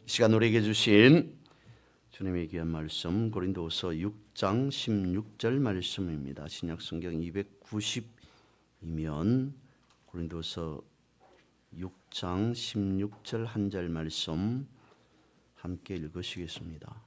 이 시간 우리에게 주신 주님의 귀한 말씀 고린도후서 6장 16절 말씀입니다. 신약성경 290이면 고린도후서 6장 16절 한 절 말씀 함께 읽으시겠습니다.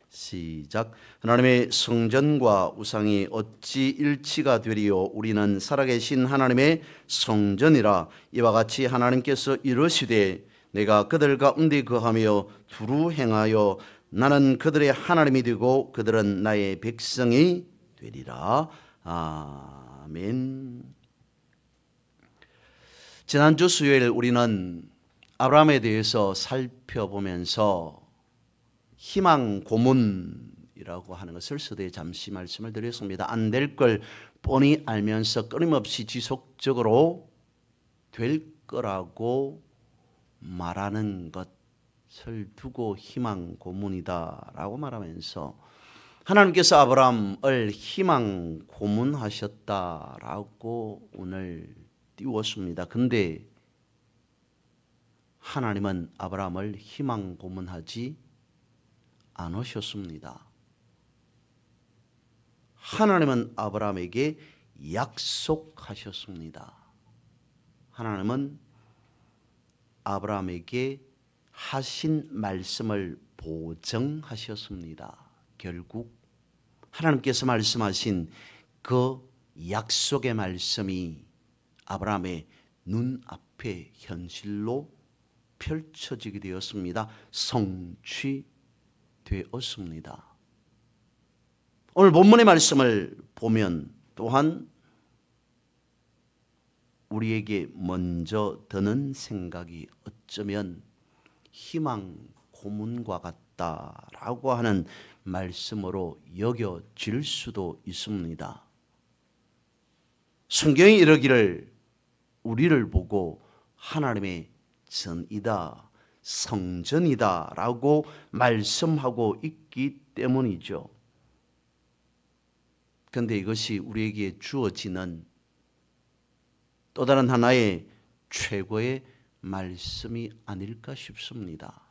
시작. 하나님의 성전과 우상이 어찌 일치가 되리요? 우리는 살아계신 하나님의 성전이라. 이와 같이 하나님께서 이르시되 내가 그들 가운데 거하며 두루 행하여 나는 그들의 하나님이 되고 그들은 나의 백성이 되리라. 아멘. 지난주 수요일 우리는 아브라함에 대해서 살펴보면서 희망 고문이라고 하는 것을 서두에 잠시 말씀을 드렸습니다. 안 될 걸 뻔히 알면서 끊임없이 지속적으로 될 거라고 말하는 것을 두고 희망 고문이다라고 말하면서 하나님께서 아브라함을 희망 고문하셨다라고 오늘 띄웠습니다. 근데 하나님은 아브라함을 희망 고문하지 않으셨습니다. 하나님은 아브라함에게 약속하셨습니다. 하나님은 아브라함에게 하신 말씀을 보증하셨습니다. 결국 하나님께서 말씀하신 그 약속의 말씀이 아브라함의 눈앞에 현실로 펼쳐지게 되었습니다. 성취되었습니다. 오늘 본문의 말씀을 보면 또한 우리에게 먼저 드는 생각이 어쩌면 희망 고문과 같다라고 하는 말씀으로 여겨질 수도 있습니다. 성경이 이르기를 우리를 보고 하나님의 전이다, 성전이다 라고 말씀하고 있기 때문이죠. 그런데 이것이 우리에게 주어지는 또 다른 하나의 최고의 말씀이 아닐까 싶습니다.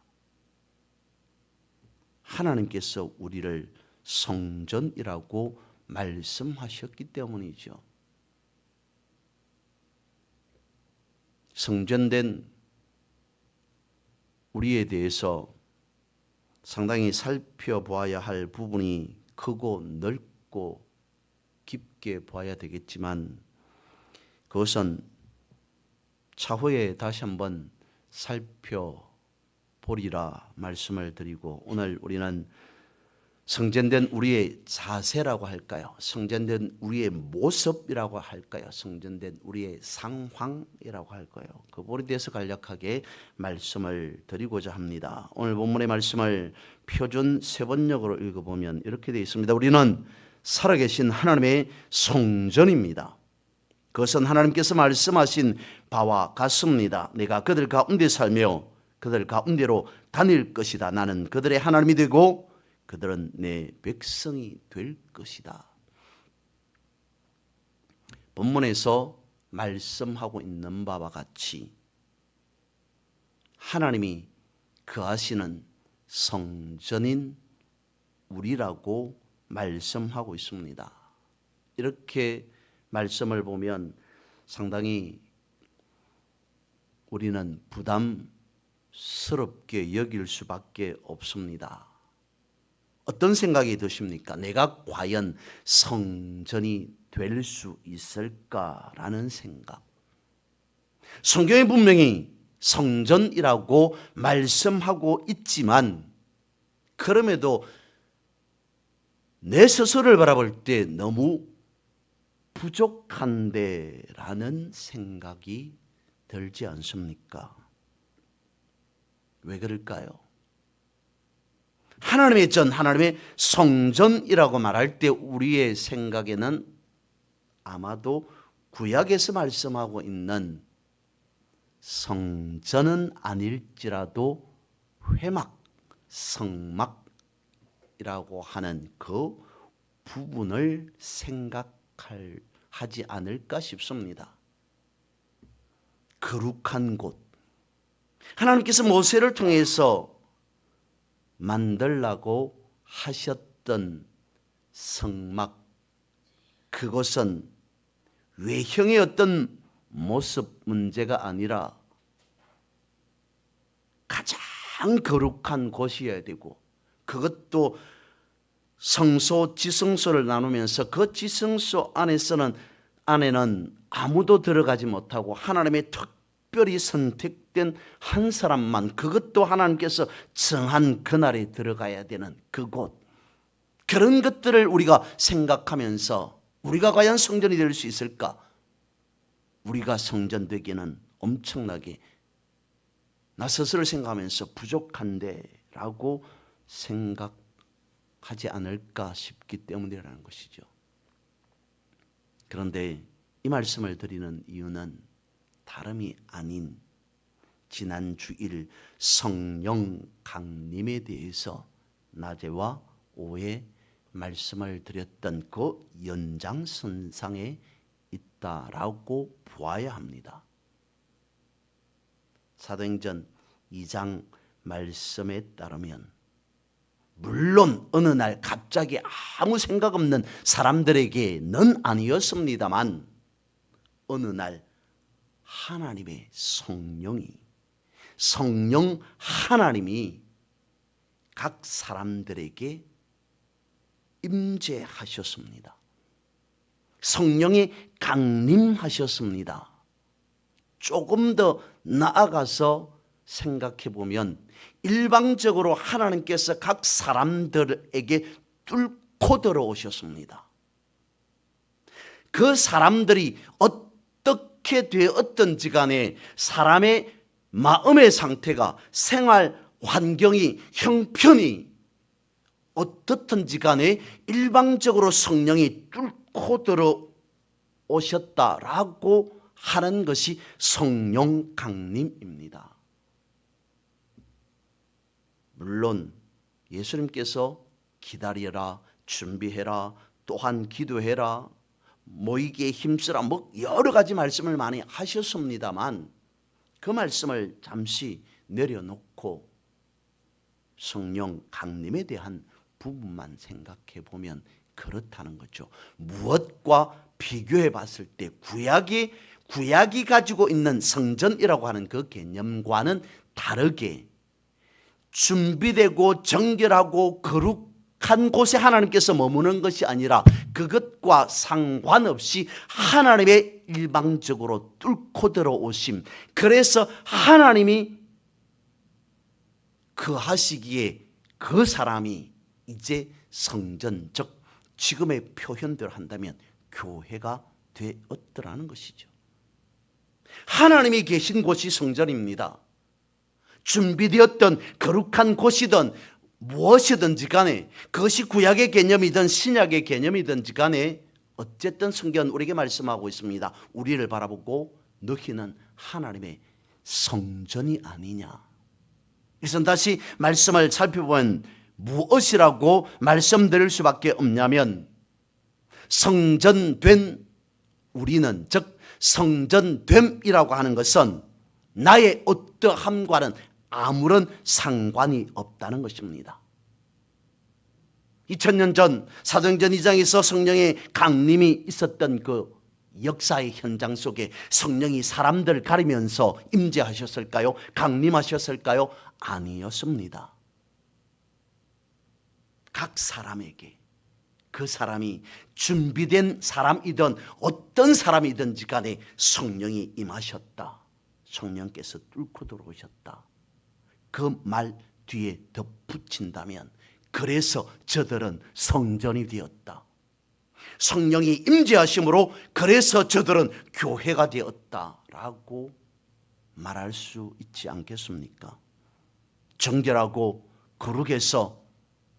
하나님께서 우리를 성전이라고 말씀하셨기 때문이죠. 성전된 우리에 대해서 상당히 살펴보아야 할 부분이 크고 넓고 깊게 보아야 되겠지만 그것은 차후에 다시 한번 살펴보리라 말씀을 드리고 오늘 우리는 성전된 우리의 자세라고 할까요? 성전된 우리의 모습이라고 할까요? 성전된 우리의 상황이라고 할까요? 그 부분에 대해서 간략하게 말씀을 드리고자 합니다. 오늘 본문의 말씀을 표준 세번역으로 읽어보면 이렇게 되어 있습니다. 우리는 살아계신 하나님의 성전입니다. 그것은 하나님께서 말씀하신 바와 같습니다. 내가 그들 가운데 살며 그들 가운데로 다닐 것이다. 나는 그들의 하나님이 되고 그들은 내 백성이 될 것이다. 본문에서 말씀하고 있는 바와 같이 하나님이 거하시는 성전인 우리라고 말씀하고 있습니다. 이렇게 말씀을 보면 상당히 우리는 부담스럽게 여길 수밖에 없습니다. 어떤 생각이 드십니까? 내가 과연 성전이 될 수 있을까라는 생각. 성경에 분명히 성전이라고 말씀하고 있지만 그럼에도 내 스스로를 바라볼 때 너무 부족한데라는 생각이 들지 않습니까? 왜 그럴까요? 하나님의 전, 하나님의 성전이라고 말할 때 우리의 생각에는 아마도 구약에서 말씀하고 있는 성전은 아닐지라도 회막, 성막이라고 하는 그 부분을 하지 않을까 싶습니다. 거룩한 곳, 하나님께서 모세를 통해서 만들라고 하셨던 성막, 그것은 외형의 어떤 모습 문제가 아니라 가장 거룩한 곳이어야 되고, 그것도 성소, 지성소를 나누면서 그 지성소 안에는 아무도 들어가지 못하고 하나님의 특별히 선택된 한 사람만, 그것도 하나님께서 정한 그날에 들어가야 되는 그곳, 그런 것들을 우리가 생각하면서 우리가 과연 성전이 될 수 있을까? 우리가 성전 되기는 엄청나게 나 스스로 생각하면서 부족한데 라고 생각하지 않을까 싶기 때문이라는 것이죠. 그런데 이 말씀을 드리는 이유는 다름이 아닌 지난 주일 성령 강림에 대해서 낮에와 오후에 말씀을 드렸던 그 연장선상에 있다라고 보아야 합니다. 사도행전 2장 말씀에 따르면 물론 어느 날 갑자기 아무 생각 없는 사람들에게는 아니었습니다만 어느 날 하나님의 성령 하나님이 각 사람들에게 임재하셨습니다. 성령이 강림하셨습니다. 조금 더 나아가서 생각해 보면 일방적으로 하나님께서 각 사람들에게 뚫고 들어오셨습니다. 그 사람들이 어떻게 되었든지 간에 사람의 마음의 상태가, 생활 환경이, 형편이 어떻든지 간에 일방적으로 성령이 뚫고 들어오셨다라고 하는 것이 성령 강림입니다. 물론 예수님께서 기다려라, 준비해라, 또한 기도해라, 모이기에 힘쓰라, 뭐 여러 가지 말씀을 많이 하셨습니다만 그 말씀을 잠시 내려놓고 성령 강림에 대한 부분만 생각해 보면 그렇다는 거죠. 무엇과 비교해 봤을 때 구약이 가지고 있는 성전이라고 하는 그 개념과는 다르게 준비되고 정결하고 거룩한 곳에 하나님께서 머무는 것이 아니라 그것과 상관없이 하나님의 일방적으로 뚫고 들어오심, 그래서 하나님이 그 하시기에 그 사람이 이제 성전, 즉 지금의 표현대로 한다면 교회가 되었더라는 것이죠. 하나님이 계신 곳이 성전입니다. 준비되었던 거룩한 곳이든 무엇이든지 간에, 그것이 구약의 개념이든 신약의 개념이든지 간에 어쨌든 성경은 우리에게 말씀하고 있습니다. 우리를 바라보고 너희는 하나님의 성전이 아니냐. 그래서 다시 말씀을 살펴보면 무엇이라고 말씀드릴 수밖에 없냐면 성전된 우리는, 즉 성전됨이라고 하는 것은 나의 어떠함과는 아무런 상관이 없다는 것입니다. 2000년 전 사도행전 2장에서 성령의 강림이 있었던 그 역사의 현장 속에 성령이 사람들 가리면서 임재하셨을까요? 강림하셨을까요? 아니었습니다. 각 사람에게, 그 사람이 준비된 사람이든 어떤 사람이든지 간에 성령이 임하셨다. 성령께서 뚫고 들어오셨다. 그 말 뒤에 덧붙인다면 그래서 저들은 성전이 되었다. 성령이 임재하심으로 그래서 저들은 교회가 되었다라고 말할 수 있지 않겠습니까? 정결하고 거룩해서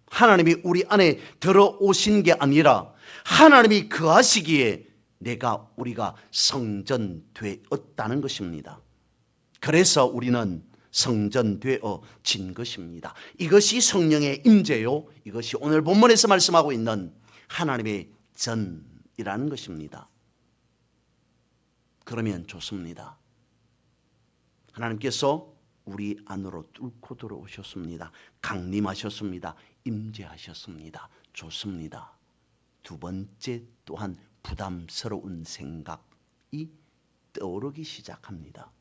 하나님이 우리 안에 들어오신 게 아니라 하나님이 거하시기에 우리가 성전 되었다는 것입니다. 그래서 우리는 성전되어진 것입니다. 이것이 성령의 임재요, 이것이 오늘 본문에서 말씀하고 있는 하나님의 전이라는 것입니다. 그러면 좋습니다. 하나님께서 우리 안으로 뚫고 들어오셨습니다. 강림하셨습니다. 임재하셨습니다. 좋습니다. 두 번째 또한 부담스러운 생각이 떠오르기 시작합니다.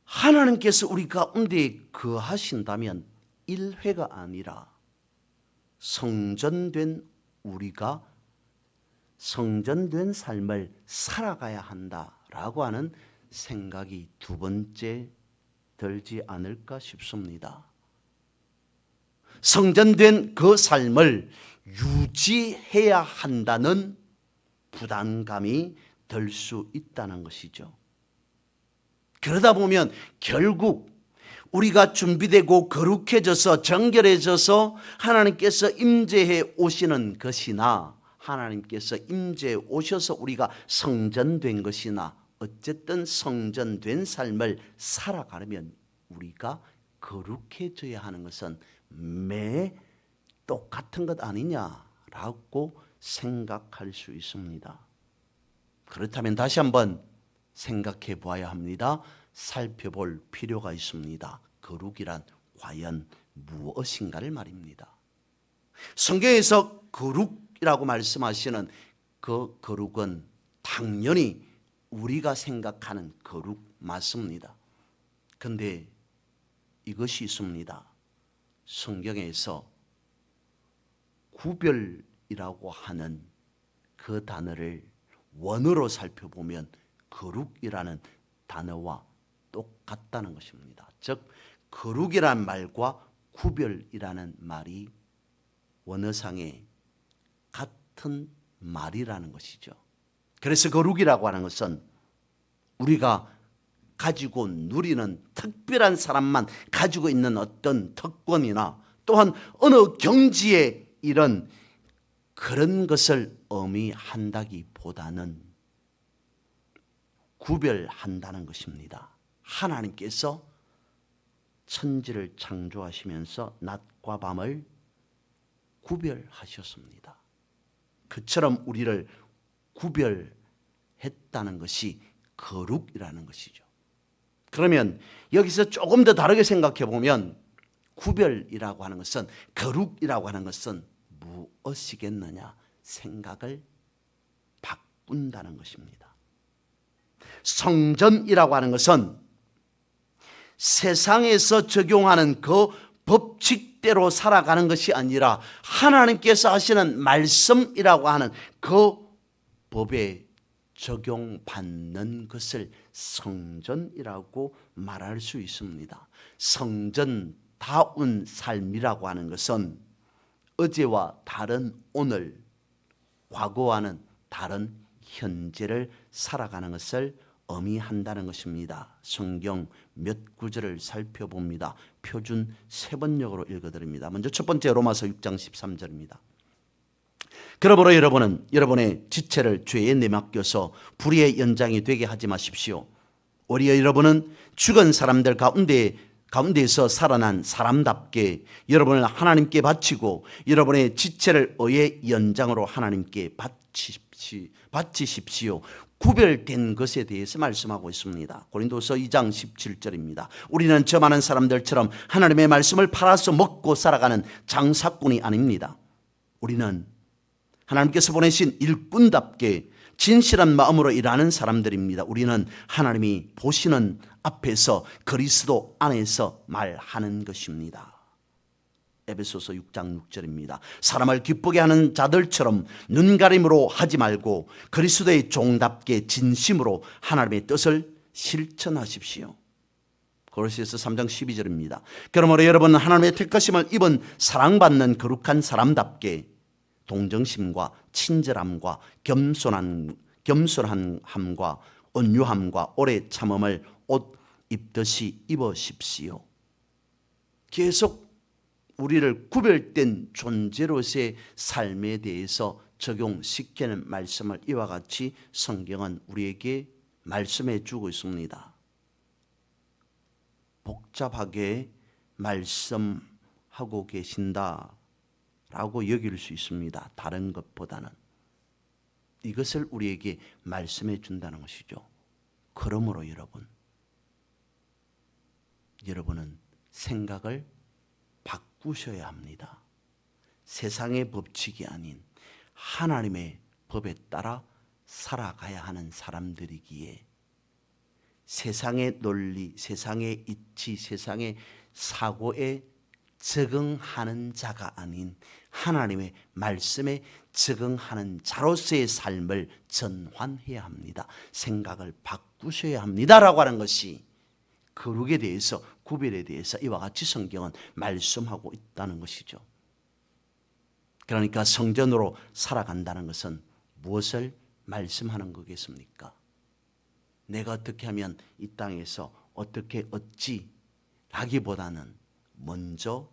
하나님께서 우리 가운데 거하신다면 1회가 아니라 성전된 우리가 성전된 삶을 살아가야 한다라고 하는 생각이 두 번째 들지 않을까 싶습니다. 성전된 그 삶을 유지해야 한다는 부담감이 들 수 있다는 것이죠. 그러다 보면 결국 우리가 준비되고 거룩해져서 정결해져서 하나님께서 임재해 오시는 것이나 하나님께서 임재해 오셔서 우리가 성전된 것이나 어쨌든 성전된 삶을 살아가려면 우리가 거룩해져야 하는 것은 매 똑같은 것 아니냐라고 생각할 수 있습니다. 그렇다면 다시 한번 생각해 보아야 합니다. 살펴볼 필요가 있습니다. 거룩이란 과연 무엇인가를 말입니다. 성경에서 거룩이라고 말씀하시는 그 거룩은 당연히 우리가 생각하는 거룩 맞습니다. 그런데 이것이 있습니다. 성경에서 구별이라고 하는 그 단어를 원어로 살펴보면 거룩이라는 단어와 똑같다는 것입니다. 즉 거룩이라는 말과 구별이라는 말이 원어상에 같은 말이라는 것이죠. 그래서 거룩이라고 하는 것은 우리가 가지고 누리는 특별한 사람만 가지고 있는 어떤 특권이나 또한 어느 경지에 이런 그런 것을 의미한다기보다는 구별한다는 것입니다. 하나님께서 천지를 창조하시면서 낮과 밤을 구별하셨습니다. 그처럼 우리를 구별했다는 것이 거룩이라는 것이죠. 그러면 여기서 조금 더 다르게 생각해 보면 구별이라고 하는 것은 거룩이라고 하는 것은 무엇이겠느냐 생각을 바꾼다는 것입니다. 성전이라고 하는 것은 세상에서 적용하는 그 법칙대로 살아가는 것이 아니라 하나님께서 하시는 말씀이라고 하는 그 법에 적용받는 것을 성전이라고 말할 수 있습니다. 성전다운 삶이라고 하는 것은 어제와 다른 오늘, 과거와는 다른 현재를 살아가는 것을 의미한다는 것입니다. 성경 몇 구절을 살펴봅니다. 표준 세번역으로 읽어드립니다. 먼저 첫 번째 로마서 6장 13절입니다. 그러므로 여러분은 여러분의 지체를 죄에 내맡겨서 불의의 연장이 되게 하지 마십시오. 오히려 여러분은 죽은 사람들 가운데에서 살아난 사람답게 여러분을 하나님께 바치고 여러분의 지체를 의의 연장으로 하나님께 바치십시오. 구별된 것에 대해서 말씀하고 있습니다. 고린도서 2장 17절입니다. 우리는 저 많은 사람들처럼 하나님의 말씀을 팔아서 먹고 살아가는 장사꾼이 아닙니다. 우리는 하나님께서 보내신 일꾼답게 진실한 마음으로 일하는 사람들입니다. 우리는 하나님이 보시는 앞에서 그리스도 안에서 말하는 것입니다. 에베소서 6장 6절입니다. 사람을 기쁘게 하는 자들처럼 눈가림으로 하지 말고 그리스도의 종답게 진심으로 하나님의 뜻을 실천하십시오. 고린도서 3장 12절입니다. 그러므로 여러분은 하나님의 택하심을 입은 사랑받는 거룩한 사람답게 동정심과 친절함과 겸손함과 온유함과 오래 참음을 옷 입듯이 입으십시오. 계속 우리를 구별된 존재로서의 삶에 대해서 적용시키는 말씀을 이와 같이 성경은 우리에게 말씀해 주고 있습니다. 복잡하게 말씀하고 계신다라고 여길 수 있습니다. 다른 것보다는 이것을 우리에게 말씀해 준다는 것이죠. 그러므로 여러분, 여러분은 생각을 바꾸셔야 합니다. 세상의 법칙이 아닌 하나님의 법에 따라 살아가야 하는 사람들이기에 세상의 논리, 세상의 이치, 세상의 사고에 적응하는 자가 아닌 하나님의 말씀에 적응하는 자로서의 삶을 전환해야 합니다. 생각을 바꾸셔야 합니다라고 하는 것이 거룩에 대해서, 구별에 대해서 이와 같이 성경은 말씀하고 있다는 것이죠. 그러니까 성전으로 살아간다는 것은 무엇을 말씀하는 거겠습니까? 내가 어떻게 하면 이 땅에서 어떻게 얻지? 라기보다는 먼저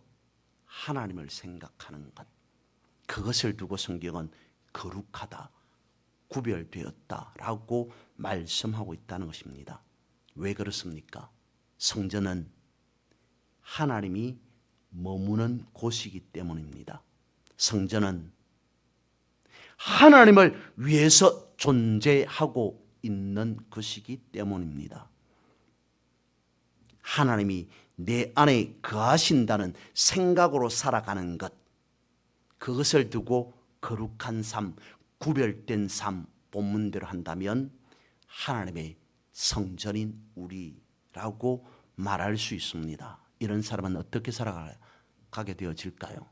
하나님을 생각하는 것, 그것을 두고 성경은 거룩하다, 구별되었다라고 말씀하고 있다는 것입니다. 왜 그렇습니까? 성전은 하나님이 머무는 곳이기 때문입니다. 성전은 하나님을 위해서 존재하고 있는 것이기 때문입니다. 하나님이 내 안에 거하신다는 생각으로 살아가는 것, 그것을 두고 거룩한 삶, 구별된 삶, 본문대로 한다면 하나님의 성전인 우리라고 말할 수 있습니다. 이런 사람은 어떻게 살아가게 되어질까요?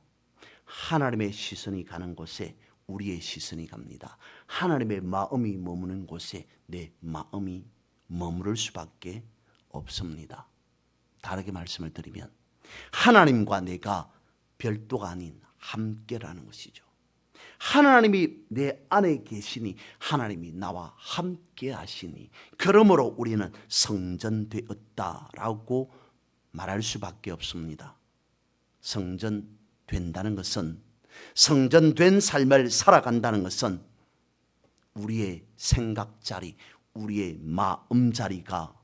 하나님의 시선이 가는 곳에 우리의 시선이 갑니다. 하나님의 마음이 머무는 곳에 내 마음이 머무를 수밖에 없습니다. 다르게 말씀을 드리면 하나님과 내가 별도가 아닌 함께라는 것이죠. 하나님이 내 안에 계시니 하나님이 나와 함께 하시니 그러므로 우리는 성전되었다라고 말할 수밖에 없습니다. 성전된다는 것은, 성전된 삶을 살아간다는 것은 우리의 생각자리, 우리의 마음자리가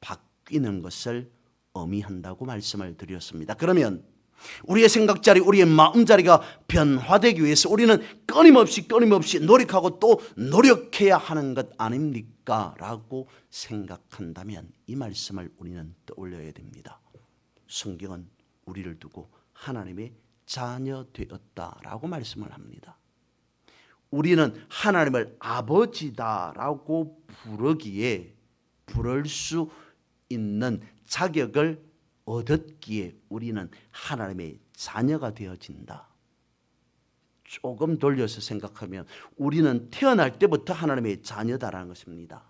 바뀌는 것을 의미한다고 말씀을 드렸습니다. 그러면 우리의 생각자리, 우리의 마음자리가 변화되기 위해서 우리는 끊임없이 노력하고 또 노력해야 하는 것 아닙니까? 라고 생각한다면 이 말씀을 우리는 떠올려야 됩니다. 성경은 우리를 두고 하나님의 자녀 되었다라고 말씀을 합니다. 우리는 하나님을 아버지다라고 부를 수 있는 자격을 얻었기에 우리는 하나님의 자녀가 되어진다. 조금 돌려서 생각하면 우리는 태어날 때부터 하나님의 자녀다라는 것입니다.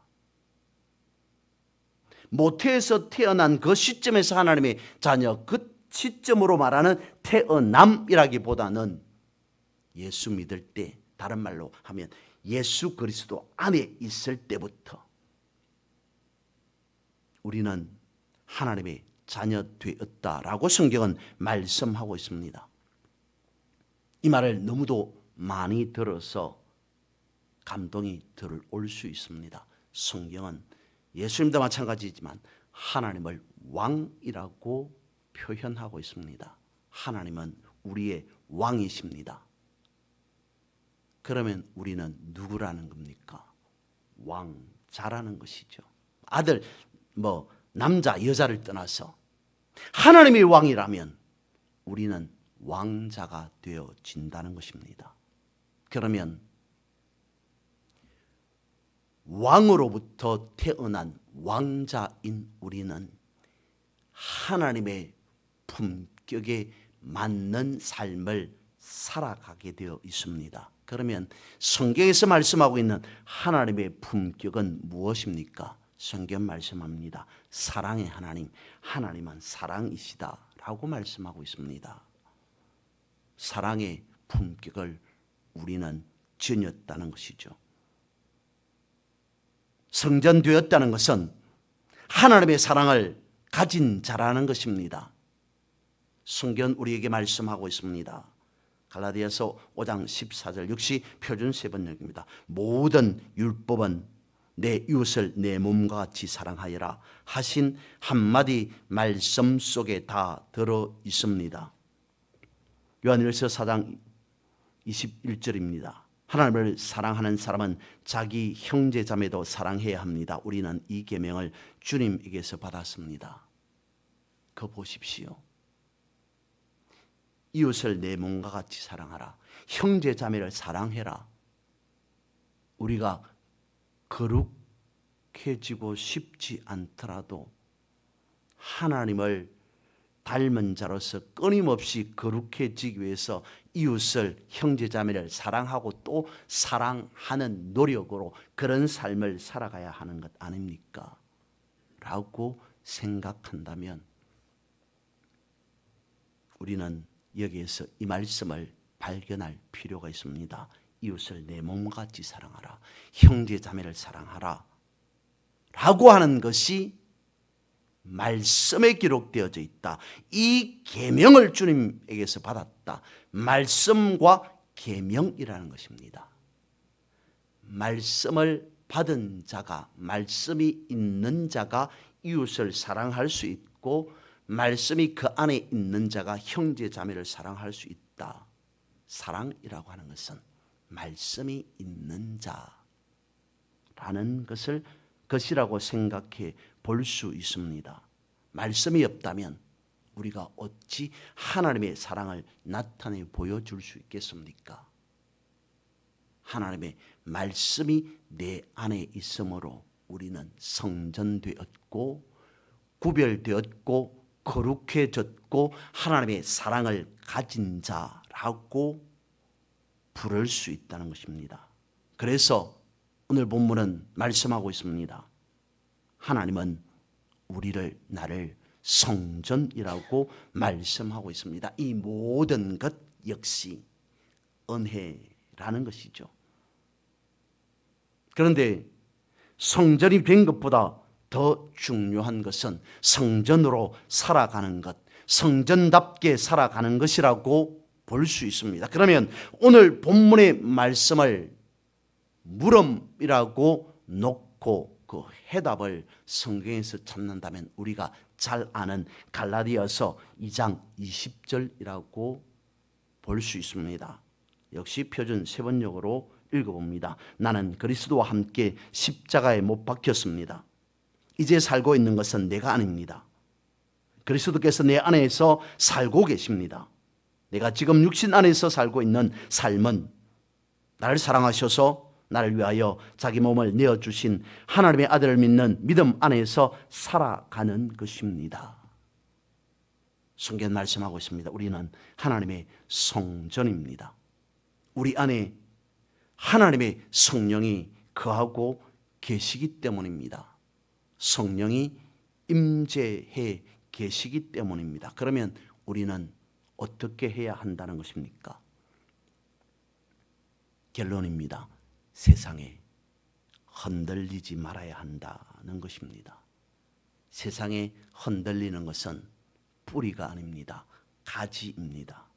모태에서 태어난 그 시점에서 하나님의 자녀, 그 시점으로 말하는 태어남이라기보다는 예수 믿을 때, 다른 말로 하면 예수 그리스도 안에 있을 때부터 우리는 하나님의 자녀 되었다라고 성경은 말씀하고 있습니다. 이 말을 너무도 많이 들어서 감동이 들어올 수 있습니다. 성경은 예수님도 마찬가지지만 하나님을 왕이라고 표현하고 있습니다. 하나님은 우리의 왕이십니다. 그러면 우리는 누구라는 겁니까? 왕자라는 것이죠. 아들, 남자, 여자를 떠나서 하나님의 왕이라면 우리는 왕자가 되어진다는 것입니다. 그러면 왕으로부터 태어난 왕자인 우리는 하나님의 품격에 맞는 삶을 살아가게 되어 있습니다. 그러면 성경에서 말씀하고 있는 하나님의 품격은 무엇입니까? 성경 말씀합니다. 사랑의 하나님, 하나님은 사랑이시다라고 말씀하고 있습니다. 사랑의 품격을 우리는 지녔다는 것이죠. 성전되었다는 것은 하나님의 사랑을 가진 자라는 것입니다. 성경 우리에게 말씀하고 있습니다. 갈라디아서 5장 14절 역시 표준 세번역입니다. 모든 율법은 내 이웃을 내 몸과 같이 사랑하여라 하신 한마디 말씀 속에 다 들어 있습니다. 요한일서 4장 21절입니다. 하나님을 사랑하는 사람은 자기 형제 자매도 사랑해야 합니다. 우리는 이 계명을 주님에게서 받았습니다. 그 보십시오. 이웃을 내 몸과 같이 사랑하라. 형제 자매를 사랑해라. 우리가 거룩해지고 싶지 않더라도 하나님을 닮은 자로서 끊임없이 거룩해지기 위해서 이웃을 형제 자매를 사랑하고 또 사랑하는 노력으로 그런 삶을 살아가야 하는 것 아닙니까? 라고 생각한다면 우리는 여기에서 이 말씀을 발견할 필요가 있습니다. 이웃을 내 몸같이 사랑하라. 형제 자매를 사랑하라. 라고 하는 것이 말씀에 기록되어져 있다. 이 계명을 주님에게서 받았다. 말씀과 계명이라는 것입니다. 말씀을 받은 자가, 말씀이 있는 자가 이웃을 사랑할 수 있고 말씀이 그 안에 있는 자가 형제 자매를 사랑할 수 있다. 사랑이라고 하는 것은 말씀이 있는 자라는 것이라고 생각해 볼 수 있습니다. 말씀이 없다면 우리가 어찌 하나님의 사랑을 나타내 보여줄 수 있겠습니까? 하나님의 말씀이 내 안에 있으므로 우리는 성전되었고 구별되었고 거룩해졌고 하나님의 사랑을 가진 자라고 부를 수 있다는 것입니다. 그래서 오늘 본문은 말씀하고 있습니다. 하나님은 나를 성전이라고 말씀하고 있습니다. 이 모든 것 역시 은혜라는 것이죠. 그런데 성전이 된 것보다 더 중요한 것은 성전으로 살아가는 것, 성전답게 살아가는 것이라고 볼 수 있습니다. 그러면 오늘 본문의 말씀을 물음이라고 놓고 그 해답을 성경에서 찾는다면 우리가 잘 아는 갈라디아서 2장 20절이라고 볼 수 있습니다. 역시 표준 세번역으로 읽어봅니다. 나는 그리스도와 함께 십자가에 못 박혔습니다. 이제 살고 있는 것은 내가 아닙니다. 그리스도께서 내 안에서 살고 계십니다. 내가 지금 육신 안에서 살고 있는 삶은 나를 사랑하셔서 나를 위하여 자기 몸을 내어주신 하나님의 아들을 믿는 믿음 안에서 살아가는 것입니다. 성경 말씀하고 있습니다. 우리는 하나님의 성전입니다. 우리 안에 하나님의 성령이 거하고 계시기 때문입니다. 성령이 임재해 계시기 때문입니다. 그러면 우리는 어떻게 해야 한다는 것입니까? 결론입니다. 세상에 흔들리지 말아야 한다는 것입니다. 세상에 흔들리는 것은 뿌리가 아닙니다. 가지입니다.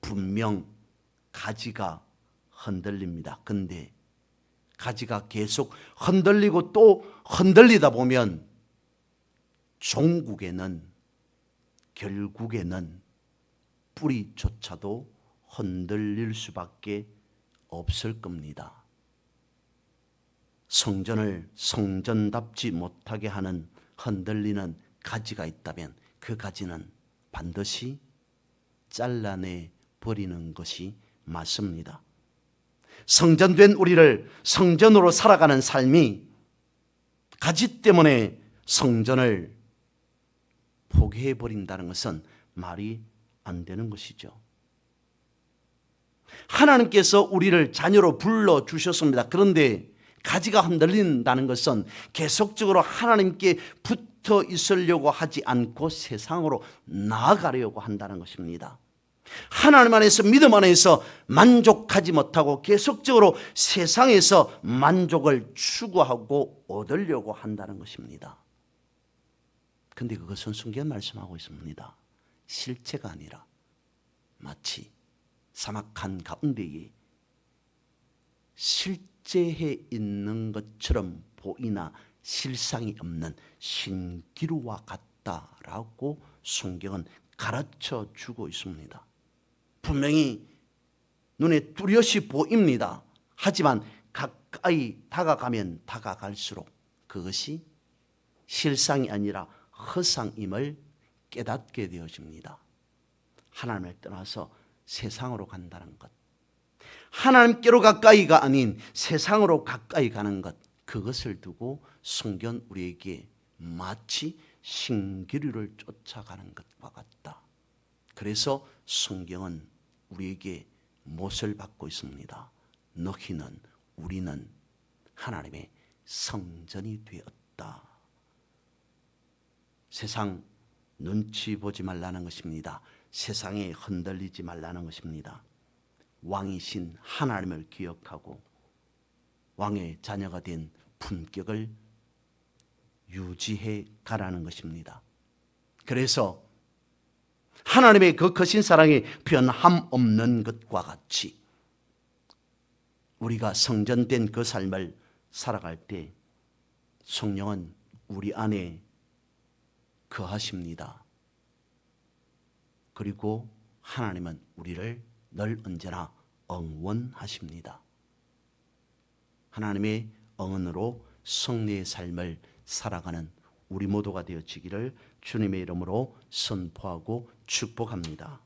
분명 가지가 흔들립니다. 근데 가지가 계속 흔들리고 또 흔들리다 보면 종국에는 결국에는 뿌리조차도 흔들릴 수밖에 없을 겁니다. 성전을 성전답지 못하게 하는 흔들리는 가지가 있다면 그 가지는 반드시 잘라내 버리는 것이 맞습니다. 성전된 우리를 성전으로 살아가는 삶이 가지 때문에 성전을 포기해 버린다는 것은 말이 안 되는 것이죠. 하나님께서 우리를 자녀로 불러주셨습니다. 그런데 가지가 흔들린다는 것은 계속적으로 하나님께 붙어 있으려고 하지 않고 세상으로 나아가려고 한다는 것입니다. 하나님 안에서 믿음 안에서 만족하지 못하고 계속적으로 세상에서 만족을 추구하고 얻으려고 한다는 것입니다. 그런데 그것은 성경 말씀하고 있습니다. 실체가 아니라 마치 사막한 가운데에 실제해 있는 것처럼 보이나 실상이 없는 신기루와 같다라고 성경은 가르쳐 주고 있습니다. 분명히 눈에 뚜렷이 보입니다. 하지만 가까이 다가가면 다가갈수록 그것이 실상이 아니라 허상임을 깨닫게 되어집니다. 하나님을 떠나서 세상으로 간다는 것, 하나님께로 가까이가 아닌 세상으로 가까이 가는 것, 그것을 두고 성경 우리에게 마치 신기류를 쫓아가는 것과 같다. 그래서 성경은 우리에게 못을 받고 있습니다. 너희는, 우리는 하나님의 성전이 되었다. 세상 눈치 보지 말라는 것입니다. 세상에 흔들리지 말라는 것입니다. 왕이신 하나님을 기억하고 왕의 자녀가 된 품격을 유지해 가라는 것입니다. 그래서 하나님의 그 크신 사랑이 변함없는 것과 같이 우리가 성전된 그 삶을 살아갈 때 성령은 우리 안에 거하십니다. 그리고 하나님은 우리를 늘 언제나 응원하십니다. 하나님의 응원으로 성례의 삶을 살아가는 우리 모두가 되어지기를 주님의 이름으로 선포하고 축복합니다.